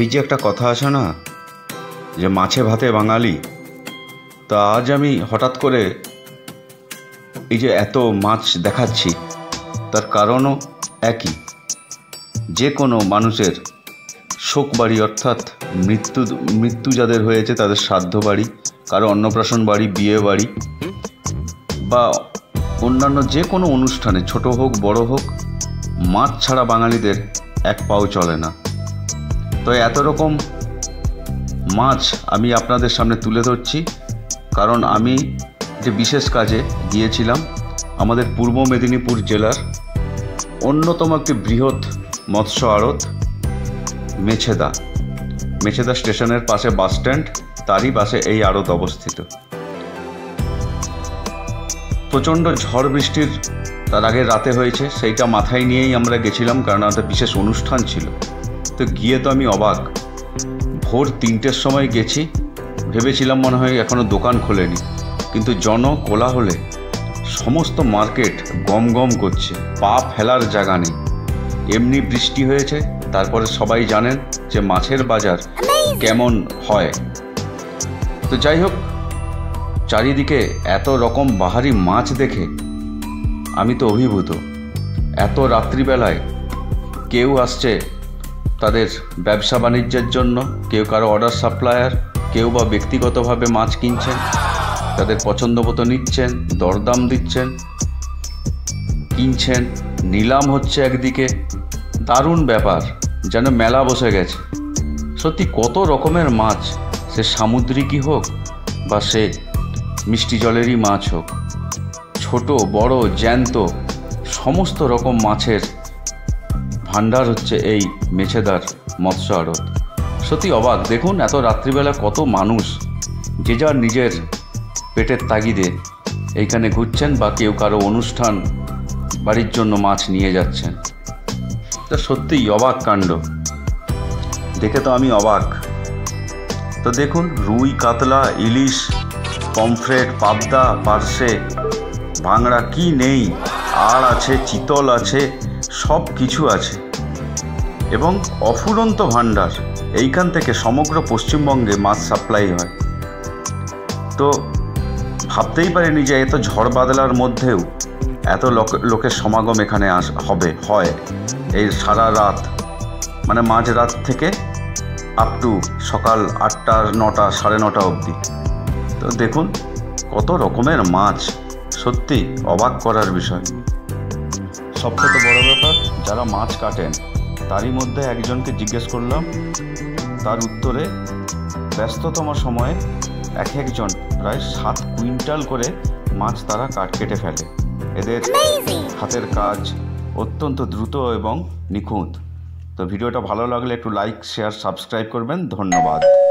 ওই যে একটা কথা আছে না, যে মাছে ভাতে বাঙালি। তা আজ আমি হঠাৎ করে এই যে এত মাছ দেখাচ্ছি, তার কারণও একই। যে কোনো মানুষের শোক বাড়ি, অর্থাৎ মৃত্যু যাদের হয়েছে তাদের শ্রাদ্ধ বাড়ি, কারো অন্নপ্রাশন বাড়ি, বিয়ে বাড়ি বা অন্যান্য যে কোনো অনুষ্ঠানে, ছোট হোক বড় হোক, মাছ ছাড়া বাঙালিদের এক পাও চলে না। তো এত রকম মাছ আমি আপনাদের সামনে তুলে ধরছি, কারণ আমি যে বিশেষ কাজে গিয়েছিলাম আমাদের পূর্ব মেদিনীপুর জেলার অন্যতম একটি বৃহৎ মৎস্য আড়ত মেছেদা স্টেশনের পাশে বাস স্ট্যান্ড, তারই পাশে এই আড়ত অবস্থিত। প্রচণ্ড ঝড় বৃষ্টির তার আগে রাতে হয়েছে, সেইটা মাথায় নিয়েই আমরা গেছিলাম, কারণ আমাদের বিশেষ অনুষ্ঠান ছিল। তো গিয়ে তো আমি অবাক। ভোর 3টের সময় গেছি, ভেবেছিলাম মনে হয় এখনও দোকান খোলেনি, কিন্তু কোলাহলে সমস্ত মার্কেট গম গম করছে, পা ফেলার জায়গা নেই। এমনি বৃষ্টি হয়েছে, তারপরে সবাই জানেন যে মাছের বাজার কেমন হয়। তো যাই হোক, চারিদিকে এত রকম বাহারি মাছ দেখে আমি তো অভিভূত। এত রাত্রিবেলায় কেউ আসছে তাদের ব্যবসা বাণিজ্যের জন্য, কেউ কারো অর্ডার সাপ্লায়ার, কেউ বা ব্যক্তিগতভাবে মাছ কিনছেন, তাদের পছন্দ মতো নিচ্ছেন, দরদাম দিচ্ছেন, কিনছেন, নিলাম হচ্ছে একদিকে। দারুণ ব্যাপার, যেন মেলা বসে গেছে। সত্যি কত রকমের মাছ, সে সামুদ্রিকই হোক বা সে মিষ্টি জলেরই মাছ হোক, ছোট বড় জ্যান্ত সমস্ত রকম মাছের ভাণ্ডার হচ্ছে এই মেছেদার মৎস্য আড়ত। সত্যি অবাক। দেখুন, এত রাত্রিবেলা কত মানুষ যে যার নিজের পেটের তাগিদে এইখানে ঘুরছেন, বা কেউ কারো অনুষ্ঠান বাড়ির জন্য মাছ নিয়ে যাচ্ছেন। তা সত্যিই অবাক কাণ্ড, দেখে তো আমি অবাক। তো দেখুন, রুই, কাতলা, ইলিশ, পমফ্রেট, পাবদা, পার্শে, ভাংড়া, কি নেই, আর আছে, চিতল আছে, সব কিছু আছে এবং অফুরন্ত ভাণ্ডার। এইখান থেকে সমগ্র পশ্চিমবঙ্গে মাছ সাপ্লাই হয়। তো ভাবতেই পারিনি যে এত ঝড় বাদলার মধ্যেও এত লোকের সমাগম এখানে হয় এই সারা রাত, মানে মাঝরাত থেকে আপ টু সকাল 8টা, 9টা, 9:30 অবধি। তো দেখুন কত রকমের মাছ, সত্যি অবাক করার বিষয়। সবথেকে বড় ব্যাপার, যারা মাছ কাটেন তারই মধ্যে একজনকে জিজ্ঞেস করলাম, তার উত্তরে ব্যস্ততম সময়ে একজন প্রায় 7 কুইন্টাল করে মাছ তারা কেটে ফেলে। এদের হাতের কাজ অত্যন্ত দ্রুত এবং নিখুঁত। তো ভিডিওটা ভালো লাগলে একটু লাইক, শেয়ার, সাবস্ক্রাইব করবেন। ধন্যবাদ।